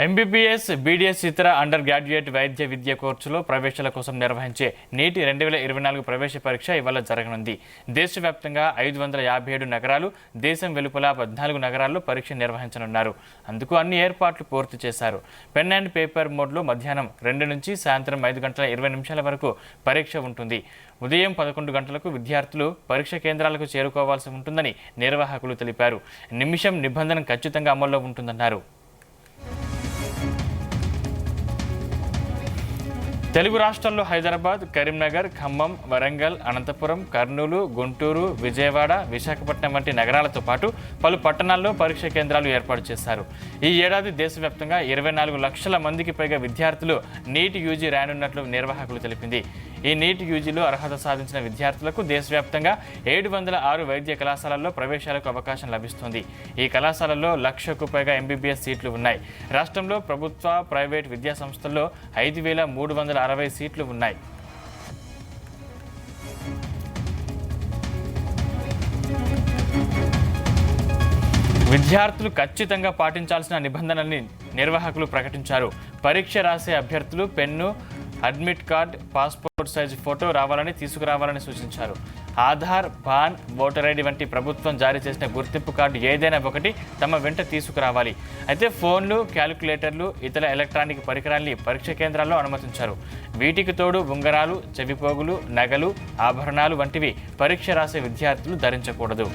MBBS, BDS ఇతర under graduate వైద్య విద్య కోర్సులో ప్రవేశాల కోసం నిర్వహించే నీట్ 2024 ప్రవేశ పరీక్ష ఇవాళ జరగనుంది. దేశవ్యాప్తంగా 557 నగరాలు, దేశం వెలుపల 14 నగరాల్లో పరీక్ష నిర్వహించనున్నారు. అందుకు అన్ని ఏర్పాట్లు పూర్తి చేశారు. పెన్ అండ్ పేపర్ మోడ్లో మధ్యాహ్నం 2 నుంచి సాయంత్రం 5 గంటల 20 నిమిషాల వరకు పరీక్ష ఉంటుంది. ఉదయం 11 గంటలకు విద్యార్థులు పరీక్ష కేంద్రాలకు చేరుకోవాల్సి ఉంటుందని నిర్వాహకులు తెలిపారు. నిమిషం నిబంధన ఖచ్చితంగా అమల్లో ఉంటుందన్నారు. తెలుగు రాష్ట్రాల్లో హైదరాబాద్, కరీంనగర్, ఖమ్మం, వరంగల్, అనంతపురం, కర్నూలు, గుంటూరు, విజయవాడ, విశాఖపట్నం వంటి నగరాలతో పాటు పలు పట్టణాల్లో పరీక్ష కేంద్రాలు ఏర్పాటు చేశారు. ఈ ఏడాది దేశవ్యాప్తంగా 24 లక్షల మందికి పైగా విద్యార్థులు నీట్ యూజీ రానున్నట్లు నిర్వాహకులు తెలిపింది. ఈ నీట్ యూజీలో అర్హత సాధించిన విద్యార్థులకు దేశవ్యాప్తంగా 706 వైద్య కళాశాలల్లో ప్రవేశాలకు అవకాశం లభిస్తుంది. ఈ కళాశాలల్లో 1,00,000కు పైగా ఎంబీబీఎస్ సీట్లు ఉన్నాయి. రాష్ట్రంలో ప్రభుత్వ, ప్రైవేట్ విద్యా సంస్థల్లో 5,360 సీట్లు ఉన్నాయి. విద్యార్థులు ఖచ్చితంగా పాటించాల్సిన నిబంధనల్ని నిర్వాహకులు ప్రకటించారు. పరీక్ష రాసే అభ్యర్థులు pen, admit card, passport size photo తీసుకురావాలని సూచించారు. ఆధార్, పాన్, ఓటర్ ఐడి వంటి ప్రభుత్వం జారీ చేసిన గుర్తింపు కార్డు ఏదైనా ఒకటి తమ వెంట తీసుకురావాలి. అయితే ఫోన్లు, క్యాలిక్యులేటర్లు, ఇతర ఎలక్ట్రానిక్ పరికరాల్ని పరీక్ష కేంద్రాల్లో అనుమతించారు. వీటికి తోడు ఉంగరాలు, చెవిపోగులు, నగలు, ఆభరణాలు వంటివి పరీక్ష రాసే విద్యార్థులు ధరించకూడదు.